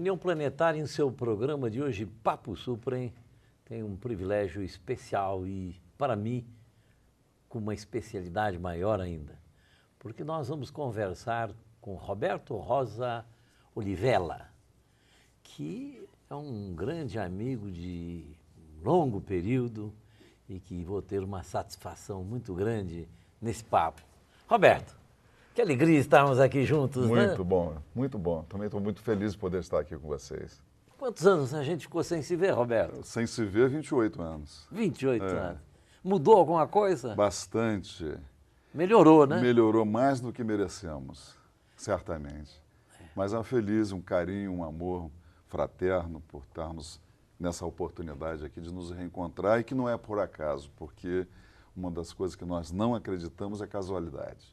União Planetária, em seu programa de hoje, Papo Suprem, tem um privilégio especial e, para mim, com uma especialidade maior ainda, porque nós vamos conversar com Roberto Rosa Olivella, que é um grande amigo de longo período e que vou ter uma satisfação muito grande nesse papo. Roberto, que alegria estarmos aqui juntos, né? Muito bom, muito bom. Também estou muito feliz de poder estar aqui com vocês. Quantos anos a gente ficou sem se ver, Roberto? Sem se ver, 28 anos. 28 anos. Mudou alguma coisa? Bastante. Melhorou, né? Melhorou mais do que merecemos, certamente. Mas é um feliz, um carinho, um amor fraterno por estarmos nessa oportunidade aqui de nos reencontrar e que não é por acaso, porque uma das coisas que nós não acreditamos é casualidade.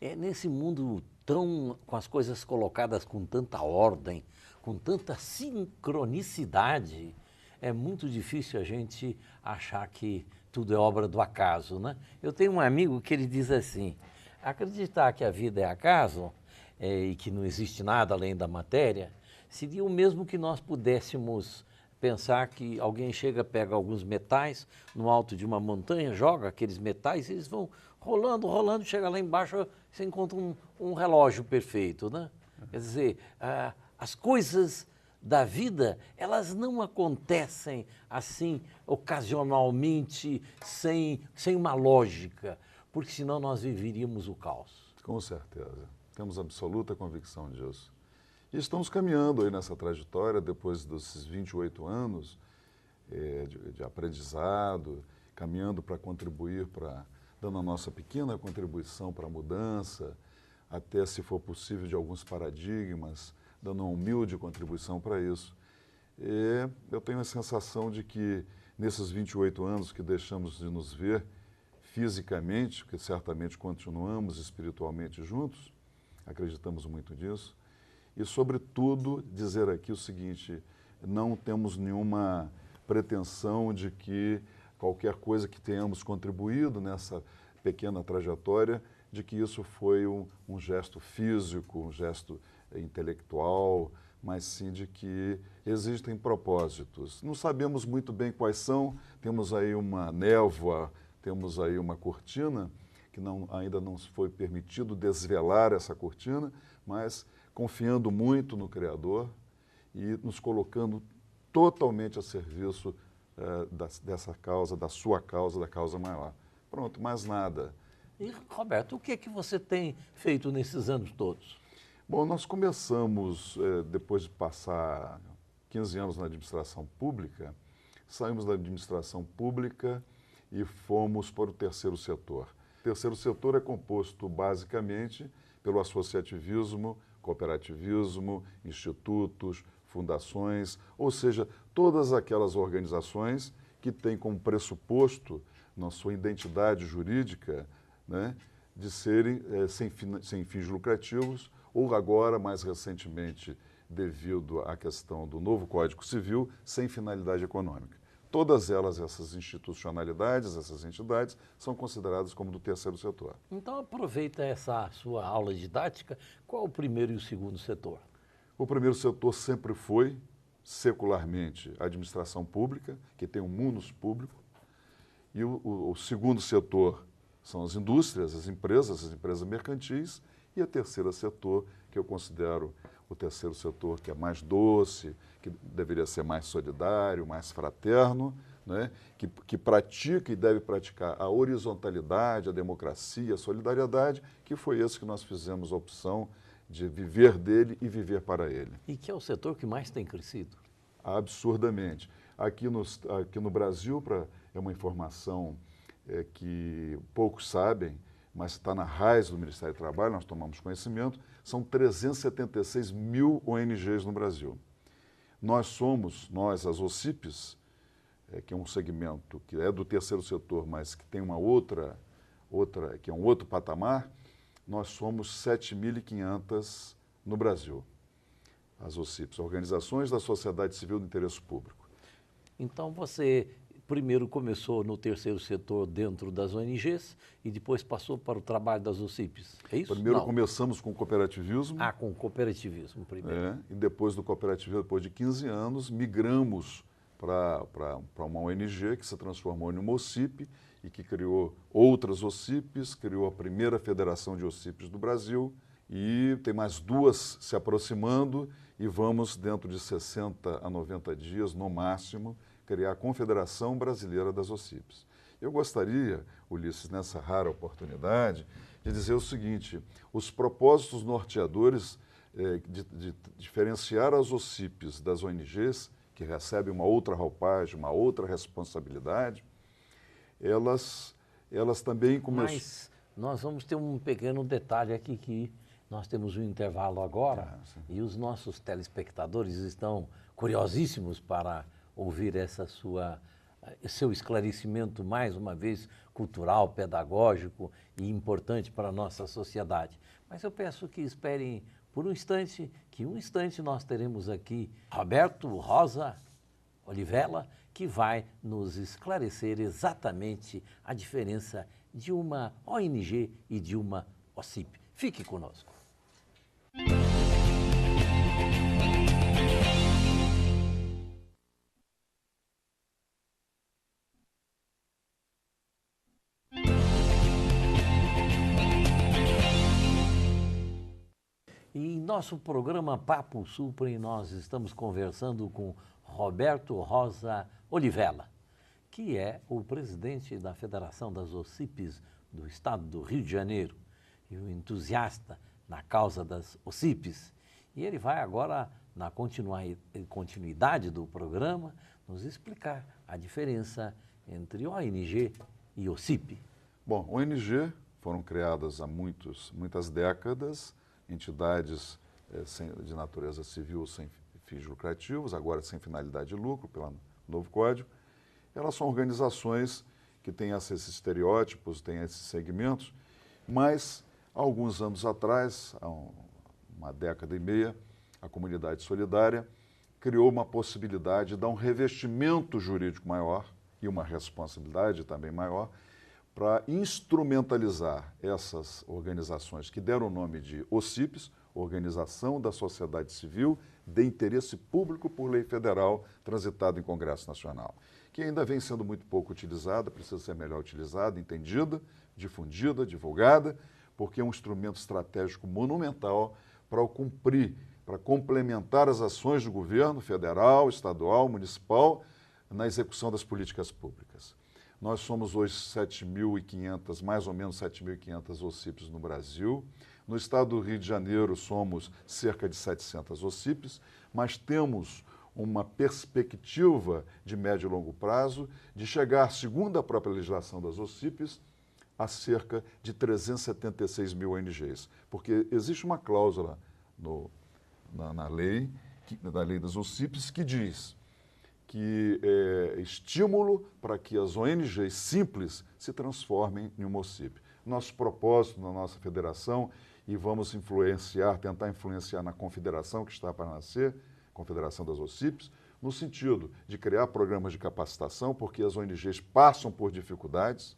É nesse mundo tão, com as coisas colocadas com tanta ordem, com tanta sincronicidade, é muito difícil a gente achar que tudo é obra do acaso, né? Eu tenho um amigo que ele diz assim, acreditar que a vida é acaso e que não existe nada além da matéria, seria o mesmo que nós pudéssemos pensar que alguém chega, pega alguns metais no alto de uma montanha, joga aqueles metais e eles vão rolando, rolando, chega lá embaixo, você encontra um relógio perfeito, né? Quer dizer, as coisas da vida, elas não acontecem assim, ocasionalmente, sem uma lógica, porque senão nós viveríamos o caos. Com certeza. Temos absoluta convicção disso. E estamos caminhando aí nessa trajetória, depois desses 28 anos de aprendizado, caminhando para contribuir, dando a nossa pequena contribuição para a mudança, até, se for possível, de alguns paradigmas, dando uma humilde contribuição para isso. E eu tenho a sensação de que, nesses 28 anos que deixamos de nos ver fisicamente, que certamente continuamos espiritualmente juntos, acreditamos muito nisso, e, sobretudo, dizer aqui o seguinte, não temos nenhuma pretensão de que qualquer coisa que tenhamos contribuído nessa pequena trajetória, de que isso foi um gesto físico, um gesto intelectual, mas sim de que existem propósitos. Não sabemos muito bem quais são, temos aí uma névoa, temos aí uma cortina, que ainda não foi permitido desvelar essa cortina, mas confiando muito no Criador e nos colocando totalmente a serviço dessa causa, da sua causa, da causa maior. Pronto, mais nada. E, Roberto, o que é que você tem feito nesses anos todos? Bom, nós começamos, depois de passar 15 anos na administração pública, saímos da administração pública e fomos para o terceiro setor. O terceiro setor é composto basicamente pelo associativismo, cooperativismo, institutos, fundações, ou seja, todas aquelas organizações que têm como pressuposto, na sua identidade jurídica, né, de serem sem fins lucrativos, ou agora, mais recentemente, devido à questão do novo Código Civil, sem finalidade econômica. Todas elas, essas institucionalidades, essas entidades, são consideradas como do terceiro setor. Então aproveita essa sua aula didática, qual é o primeiro e o segundo setor? O primeiro setor sempre foi, secularmente, a administração pública, que tem um munus público, e o segundo setor são as indústrias, as empresas mercantis, e o terceiro setor, que eu considero o terceiro setor que é mais doce, que deveria ser mais solidário, mais fraterno, né? que pratica e deve praticar a horizontalidade, a democracia, a solidariedade, que foi esse que nós fizemos a opção de viver dele e viver para ele. E que é o setor que mais tem crescido? Absurdamente. Aqui no Brasil, é uma informação que poucos sabem, mas está na raiz do Ministério do Trabalho, nós tomamos conhecimento, são 376 mil ONGs no Brasil. Nós, as OCIPs, que é um segmento que é do terceiro setor, mas que tem uma outra que é um outro patamar, nós somos 7.500 no Brasil. As OCIPs, Organizações da Sociedade Civil do Interesse Público. Então você primeiro começou no terceiro setor dentro das ONGs e depois passou para o trabalho das OCIPs, é isso? Primeiro Não. começamos com o cooperativismo. Com o cooperativismo primeiro. E depois do cooperativismo, depois de 15 anos, migramos para uma ONG que se transformou em uma OCIP e que criou outras OCIPs, criou a primeira federação de OCIPs do Brasil e tem mais duas se aproximando e vamos, dentro de 60 a 90 dias, no máximo, criar a Confederação Brasileira das OCIPs. Eu gostaria, Ulisses, nessa rara oportunidade, de dizer o seguinte: os propósitos norteadores de diferenciar as OCIPs das ONGs, que recebem uma outra roupagem, uma outra responsabilidade, elas também começaram... Mas nós vamos ter um pequeno detalhe aqui, que nós temos um intervalo agora e os nossos telespectadores estão curiosíssimos para ouvir seu esclarecimento, mais uma vez, cultural, pedagógico e importante para a nossa sociedade. Mas eu peço que esperem por um instante, que um instante nós teremos aqui Roberto Rosa Olivella, que vai nos esclarecer exatamente a diferença de uma ONG e de uma OCIP. Fique conosco. E em nosso programa Papo Supre, nós estamos conversando com Roberto Rosa Olivella, que é o presidente da Federação das OCIPs do Estado do Rio de Janeiro e um entusiasta na causa das OCIPs. E ele vai agora, na continuidade do programa, nos explicar a diferença entre ONG e OCIP. Bom, ONG foram criadas há muitas décadas, entidades de natureza civil sem fins lucrativos, agora sem finalidade de lucro, pelo novo código. Elas são organizações que têm esses estereótipos, têm esses segmentos, mas há alguns anos atrás, há uma década e meia, a comunidade solidária criou uma possibilidade de dar um revestimento jurídico maior e uma responsabilidade também maior para instrumentalizar essas organizações que deram o nome de OCIPs, Organização da Sociedade Civil de Interesse Público por Lei Federal, transitada em Congresso Nacional, que ainda vem sendo muito pouco utilizada, precisa ser melhor utilizada, entendida, difundida, divulgada, porque é um instrumento estratégico monumental para cumprir, para complementar as ações do governo federal, estadual, municipal, na execução das políticas públicas. Nós somos hoje 7.500, mais ou menos 7.500 OCIPs no Brasil. No estado do Rio de Janeiro somos cerca de 700 OCIPs, mas temos uma perspectiva de médio e longo prazo de chegar, segundo a própria legislação das OCIPs, a cerca de 376 mil ONGs. Porque existe uma cláusula na lei das OCIPs que diz que é estímulo para que as ONGs simples se transformem em uma OCIP. Nosso propósito na nossa federação, e vamos tentar influenciar na confederação que está para nascer, Confederação das OCIPs, no sentido de criar programas de capacitação, porque as ONGs passam por dificuldades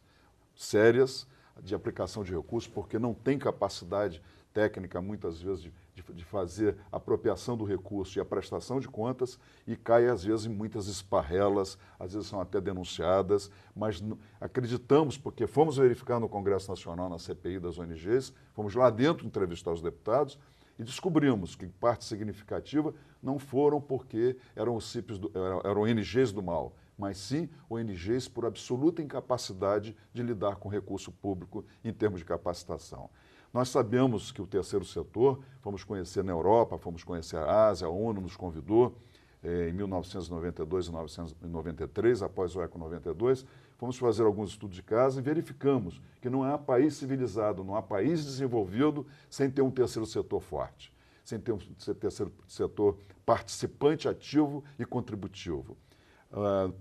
sérias de aplicação de recursos, porque não tem capacidade técnica, muitas vezes, de fazer a apropriação do recurso e a prestação de contas, e cai, às vezes, em muitas esparrelas, às vezes são até denunciadas, mas acreditamos, porque fomos verificar no Congresso Nacional, na CPI das ONGs, fomos lá dentro entrevistar os deputados, e descobrimos que parte significativa não foram porque eram ONGs do mal, mas sim ONGs por absoluta incapacidade de lidar com recurso público em termos de capacitação. Nós sabemos que o terceiro setor, fomos conhecer na Europa, fomos conhecer a Ásia, a ONU nos convidou em 1992 e 1993, após o ECO 92, fomos fazer alguns estudos de caso e verificamos que não há país civilizado, não há país desenvolvido sem ter um terceiro setor forte, sem ter um terceiro setor participante, ativo e contributivo.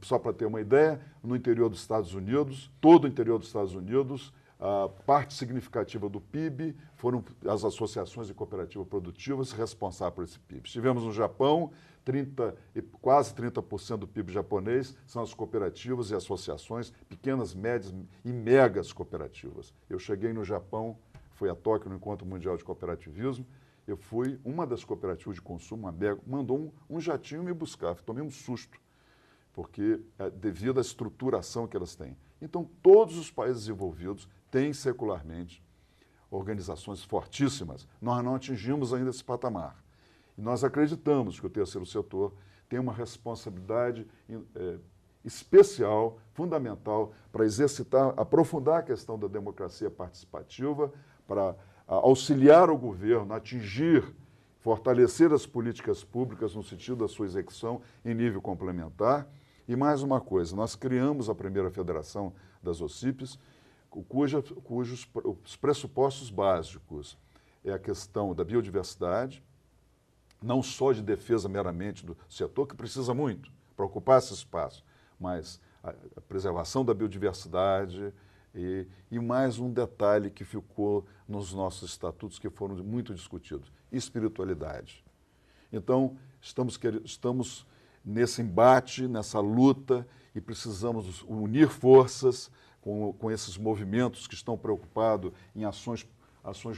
Só para ter uma ideia, no interior dos Estados Unidos, todo o interior dos Estados Unidos, A parte significativa do PIB foram as associações de cooperativa produtivas responsáveis por esse PIB. Estivemos no Japão, quase 30% do PIB japonês são as cooperativas e associações, pequenas, médias e megas cooperativas. Eu cheguei no Japão, fui a Tóquio no Encontro Mundial de Cooperativismo, eu fui, uma das cooperativas de consumo, uma mega, mandou um jatinho me buscar, tomei um susto, porque devido à estruturação que elas têm. Então, todos os países envolvidos têm secularmente organizações fortíssimas. Nós não atingimos ainda esse patamar. E nós acreditamos que o terceiro setor tem uma responsabilidade especial, fundamental, para exercitar, aprofundar a questão da democracia participativa, para auxiliar o governo a atingir, fortalecer as políticas públicas no sentido da sua execução em nível complementar. E mais uma coisa, nós criamos a primeira federação das OCIPs, cujos os pressupostos básicos é a questão da biodiversidade, não só de defesa meramente do setor, que precisa muito para ocupar esse espaço, mas a preservação da biodiversidade e mais um detalhe que ficou nos nossos estatutos que foram muito discutidos, espiritualidade. Então, estamos nesse embate, nessa luta, e precisamos unir forças com esses movimentos que estão preocupados em ações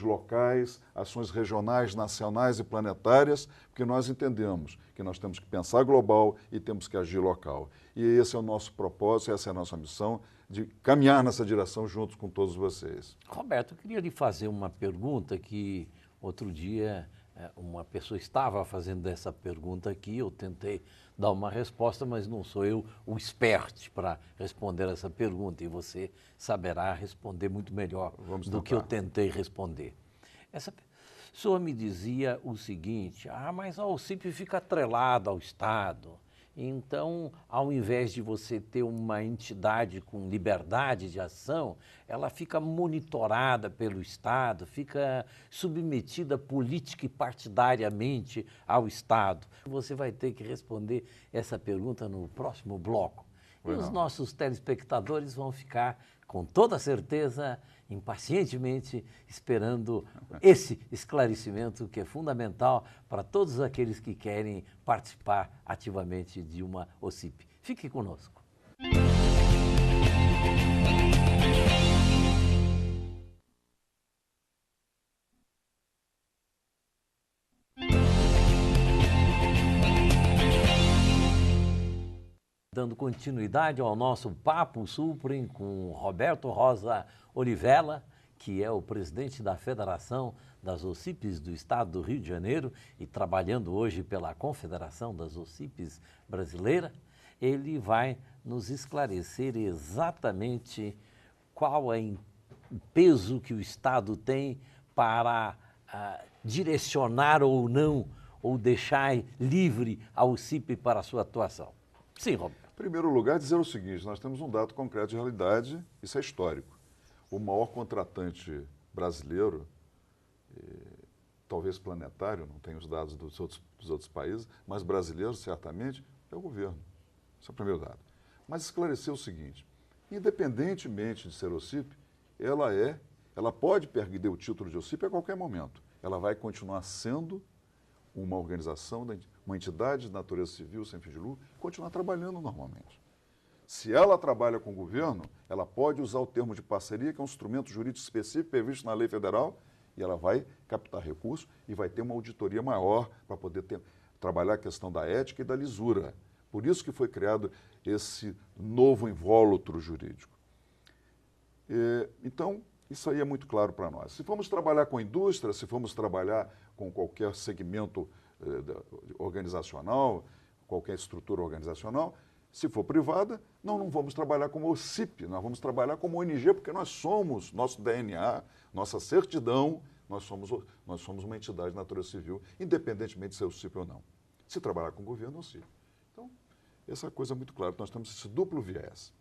locais, ações regionais, nacionais e planetárias, porque nós entendemos que nós temos que pensar global e temos que agir local. E esse é o nosso propósito, essa é a nossa missão, de caminhar nessa direção juntos com todos vocês. Roberto, eu queria lhe fazer uma pergunta que outro dia uma pessoa estava fazendo essa pergunta aqui, eu tentei dar uma resposta, mas não sou eu o expert para responder essa pergunta, e você saberá responder muito melhor do que eu tentei responder. Essa pessoa me dizia o seguinte: mas a OCIP fica atrelada ao Estado, então, ao invés de você ter uma entidade com liberdade de ação, ela fica monitorada pelo Estado, fica submetida política e partidariamente ao Estado. Você vai ter que responder essa pergunta no próximo bloco. E os nossos telespectadores vão ficar, com toda certeza, impacientemente esperando esse esclarecimento que é fundamental para todos aqueles que querem participar ativamente de uma OCIP. Fique conosco. Dando continuidade ao nosso Papo Suprem com Roberto Rosa Olivella, que é o presidente da Federação das OCIPs do Estado do Rio de Janeiro e trabalhando hoje pela Confederação das OCIPs Brasileira, ele vai nos esclarecer exatamente qual é o peso que o Estado tem para direcionar ou não, ou deixar livre a OCIP para a sua atuação. Sim, Roberto. Em primeiro lugar, dizer o seguinte: nós temos um dado concreto de realidade, isso é histórico. O maior contratante brasileiro, talvez planetário, não tenho os dados dos outros países, mas brasileiro, certamente, é o governo. Esse é o primeiro dado. Mas esclarecer o seguinte: independentemente de ser OCIP, ela pode perder o título de OCIP a qualquer momento. Ela vai continuar sendo uma organização, uma entidade de natureza civil sem fins de lucro, continuar trabalhando normalmente. Se ela trabalha com o governo, ela pode usar o termo de parceria, que é um instrumento jurídico específico previsto na lei federal, e ela vai captar recursos e vai ter uma auditoria maior para poder trabalhar a questão da ética e da lisura. Por isso que foi criado esse novo invólucro jurídico. Então, isso aí é muito claro para nós. Se formos trabalhar com a indústria, se formos trabalhar com qualquer segmento organizacional, qualquer estrutura organizacional, se for privada, não vamos trabalhar como OCIP, nós vamos trabalhar como ONG, porque nós somos, nosso DNA, nossa certidão, nós somos uma entidade de natureza civil, independentemente de ser OCIP ou não. Se trabalhar com o governo, é OCIP. Então, essa coisa é muito clara, nós temos esse duplo viés.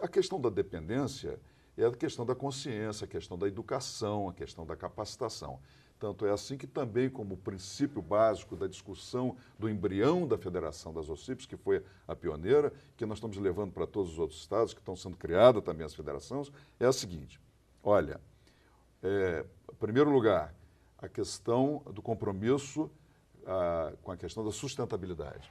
A questão da dependência é a questão da consciência, a questão da educação, a questão da capacitação. Tanto é assim que também, como princípio básico da discussão do embrião da Federação das OCIPs, que foi a pioneira, que nós estamos levando para todos os outros estados, que estão sendo criadas também as federações, é a seguinte: olha, em primeiro lugar, a questão do compromisso com a questão da sustentabilidade,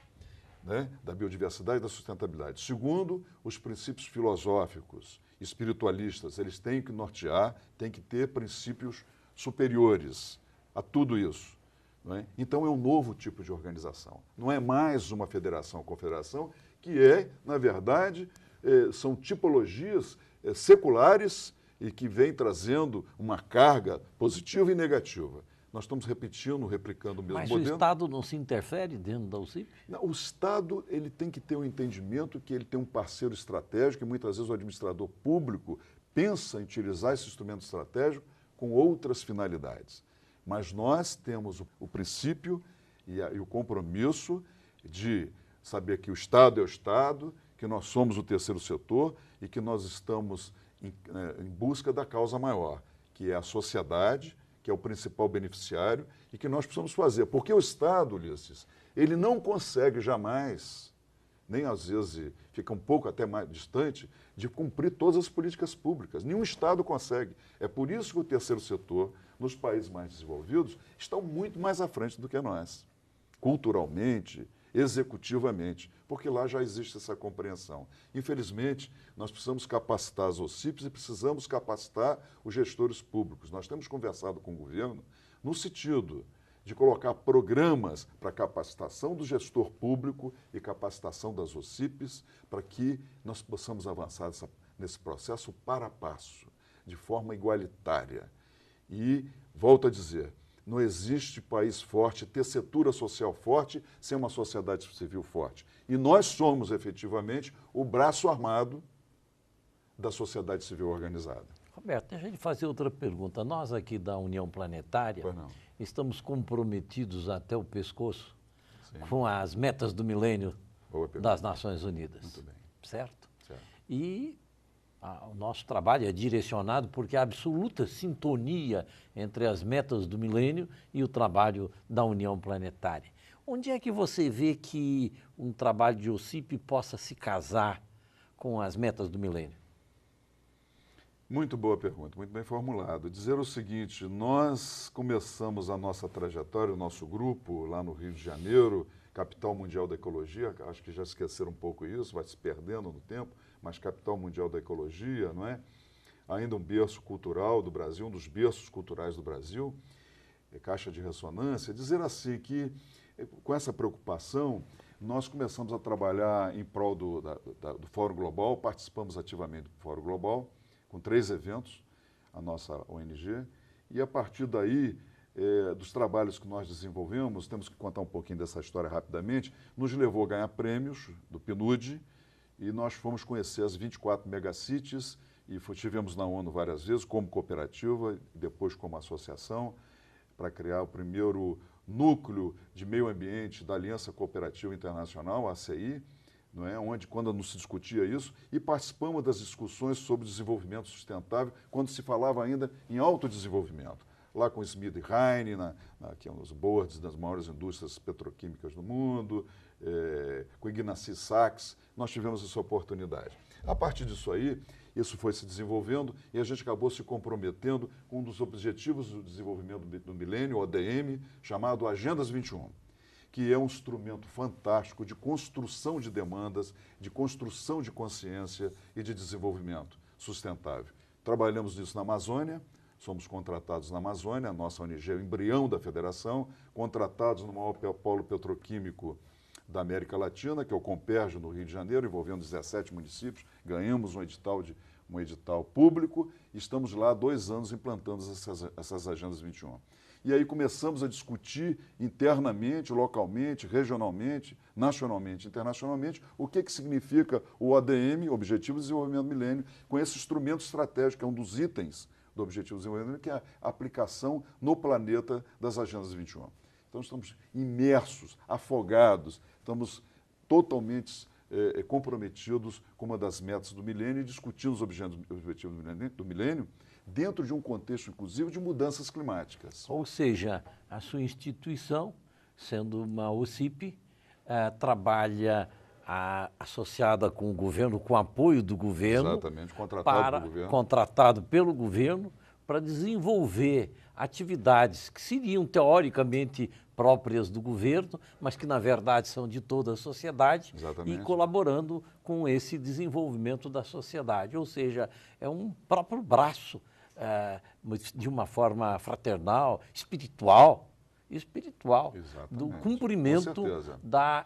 né? Da biodiversidade e da sustentabilidade. Segundo, os princípios filosóficos, espiritualistas, eles têm que nortear, têm que ter princípios superiores a tudo isso. Não é? Então é um novo tipo de organização. Não é mais uma federação ou confederação, que na verdade, são tipologias seculares e que vêm trazendo uma carga positiva e negativa. Nós estamos replicando o mesmo modelo. Mas o Estado não se interfere dentro da OCIP? Não, o Estado ele tem que ter um entendimento que ele tem um parceiro estratégico e muitas vezes o administrador público pensa em utilizar esse instrumento estratégico com outras finalidades. Mas nós temos o princípio e o compromisso de saber que o Estado é o Estado, que nós somos o terceiro setor e que nós estamos em busca da causa maior, que é a sociedade, que é o principal beneficiário e que nós precisamos fazer. Porque o Estado, Ulisses, ele não consegue jamais, nem às vezes fica um pouco até mais distante, de cumprir todas as políticas públicas. Nenhum Estado consegue. É por isso que o terceiro setor, nos países mais desenvolvidos, estão muito mais à frente do que nós, culturalmente, executivamente, porque lá já existe essa compreensão. Infelizmente, nós precisamos capacitar as OCIPs e precisamos capacitar os gestores públicos. Nós temos conversado com o governo no sentido de colocar programas para capacitação do gestor público e capacitação das OCIPs para que nós possamos avançar nesse processo para passo, de forma igualitária. E, volto a dizer, não existe país forte, tessitura social forte, sem uma sociedade civil forte. E nós somos, efetivamente, o braço armado da sociedade civil organizada. Roberto, deixa eu te fazer outra pergunta. Nós aqui da União Planetária estamos comprometidos até o pescoço com as metas do milênio das Nações Unidas. Muito bem. Certo? Certo. E o nosso trabalho é direcionado porque há absoluta sintonia entre as metas do milênio e o trabalho da União Planetária. Onde é que você vê que um trabalho de OCIP possa se casar com as metas do milênio? Muito boa pergunta, muito bem formulado. Dizer o seguinte, nós começamos a nossa trajetória, o nosso grupo, lá no Rio de Janeiro, capital mundial da ecologia, acho que já esqueceram um pouco isso, vai se perdendo no tempo, mas capital mundial da ecologia, não é? Ainda um berço cultural do Brasil, um dos berços culturais do Brasil, caixa de ressonância. Dizer assim que, com essa preocupação, nós começamos a trabalhar em prol do Fórum Global, participamos ativamente do Fórum Global, com 3 eventos, a nossa ONG, e a partir daí, dos trabalhos que nós desenvolvemos, temos que contar um pouquinho dessa história rapidamente, nos levou a ganhar prêmios do PNUD, e nós fomos conhecer as 24 megacities, e estivemos na ONU várias vezes, como cooperativa, e depois como associação, para criar o primeiro núcleo de meio ambiente da Aliança Cooperativa Internacional, a ACI, não é? Onde, quando não se discutia isso, e participamos das discussões sobre desenvolvimento sustentável, quando se falava ainda em autodesenvolvimento. Lá com Smith Heine, que é um dos boards das maiores indústrias petroquímicas do mundo, com Ignacy Sachs, nós tivemos essa oportunidade. A partir disso aí, isso foi se desenvolvendo e a gente acabou se comprometendo com um dos objetivos do desenvolvimento do milênio, o ODM, chamado Agendas 21, que é um instrumento fantástico de construção de demandas, de construção de consciência e de desenvolvimento sustentável. Trabalhamos nisso na Amazônia, somos contratados na Amazônia, a nossa ONG é o embrião da federação, contratados no maior polo petroquímico da América Latina, que é o Comperj, no Rio de Janeiro, envolvendo 17 municípios, ganhamos um edital público e estamos lá há 2 anos implantando essas Agendas 21. E aí começamos a discutir internamente, localmente, regionalmente, nacionalmente, internacionalmente, o que significa o ODM, Objetivo de Desenvolvimento do Milênio, com esse instrumento estratégico, que é um dos itens do Objetivo de Desenvolvimento, que é a aplicação no planeta das Agendas 21. Então estamos imersos, afogados, estamos totalmente comprometidos com uma das metas do milênio e discutindo os objetivos do milênio, dentro de um contexto, inclusive, de mudanças climáticas. Ou seja, a sua instituição, sendo uma OCIP, trabalha associada com o governo, com apoio do governo, Exatamente, contratado pelo governo. Contratado pelo governo para desenvolver atividades que seriam teoricamente próprias do governo, mas que na verdade são de toda a sociedade. Exatamente. E colaborando com esse desenvolvimento da sociedade. Ou seja, é um próprio braço, de uma forma fraternal, espiritual, do cumprimento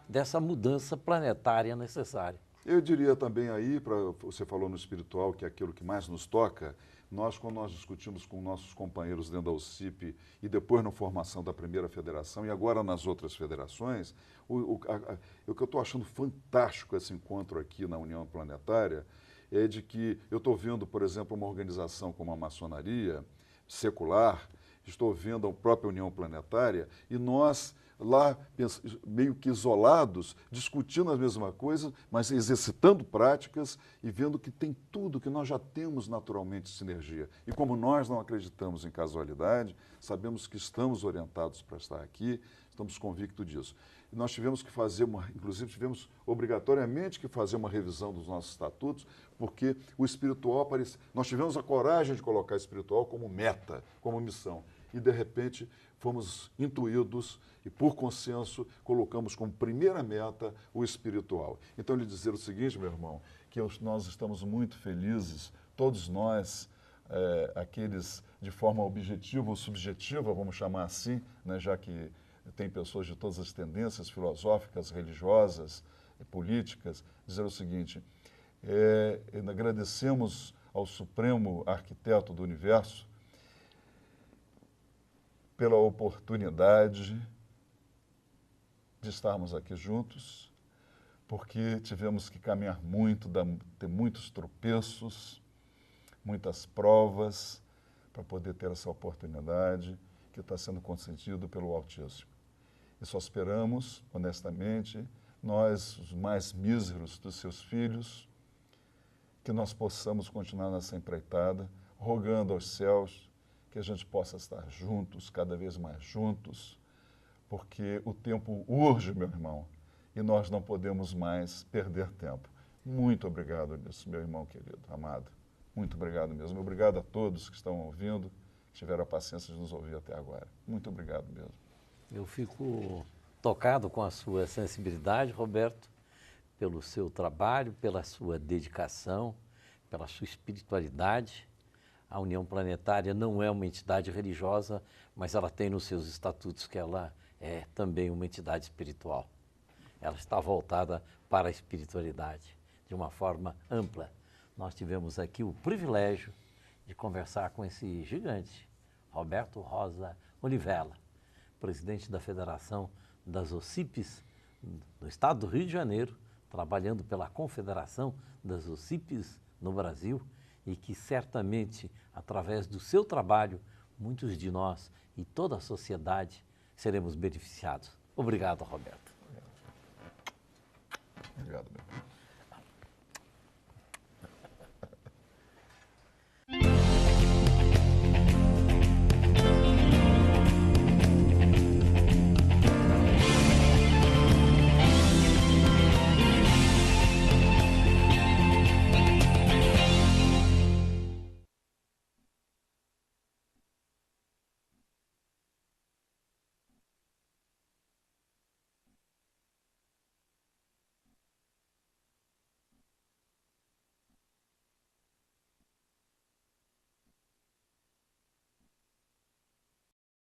dessa mudança planetária necessária. Eu diria também aí, você falou no espiritual, que é aquilo que mais nos toca. Quando nós discutimos com nossos companheiros dentro da OCIP e depois na formação da primeira federação e agora nas outras federações, o que eu estou achando fantástico esse encontro aqui na União Planetária é de que eu estou vendo, por exemplo, uma organização como a maçonaria secular, estou vendo a própria União Planetária e nós lá meio que isolados, discutindo a mesma coisa, mas exercitando práticas e vendo que tem tudo que nós já temos naturalmente sinergia. E como nós não acreditamos em casualidade, sabemos que estamos orientados para estar aqui, estamos convictos disso. E nós tivemos que fazer inclusive tivemos obrigatoriamente que fazer uma revisão dos nossos estatutos, porque o espiritual nós tivemos a coragem de colocar o espiritual como meta, como missão. E, de repente, fomos intuídos e, por consenso, colocamos como primeira meta o espiritual. Então, lhe dizer o seguinte, meu irmão, que nós estamos muito felizes, todos nós, aqueles de forma objetiva ou subjetiva, vamos chamar assim, né, já que tem pessoas de todas as tendências filosóficas, religiosas, políticas, dizer o seguinte, agradecemos ao Supremo Arquiteto do Universo pela oportunidade de estarmos aqui juntos, porque tivemos que caminhar muito, ter muitos tropeços, muitas provas para poder ter essa oportunidade que está sendo concedido pelo Altíssimo. E só esperamos, honestamente, nós, os mais míseros dos seus filhos, que nós possamos continuar nessa empreitada, rogando aos céus que a gente possa estar juntos, cada vez mais juntos, porque o tempo urge, meu irmão, e nós não podemos mais perder tempo. Muito obrigado nisso, meu irmão querido, amado. Muito obrigado mesmo. Obrigado a todos que estão ouvindo, que tiveram a paciência de nos ouvir até agora. Muito obrigado mesmo. Eu fico tocado com a sua sensibilidade, Roberto, pelo seu trabalho, pela sua dedicação, pela sua espiritualidade. A União Planetária não é uma entidade religiosa, mas ela tem nos seus estatutos que ela é também uma entidade espiritual. Ela está voltada para a espiritualidade, de uma forma ampla. Nós tivemos aqui o privilégio de conversar com esse gigante, Roberto Rosa Olivella, presidente da Federação das OCIPs do Estado do Rio de Janeiro, trabalhando pela Confederação das OCIPs no Brasil, e que certamente, através do seu trabalho, muitos de nós e toda a sociedade seremos beneficiados. Obrigado, Roberto. Obrigado, meu.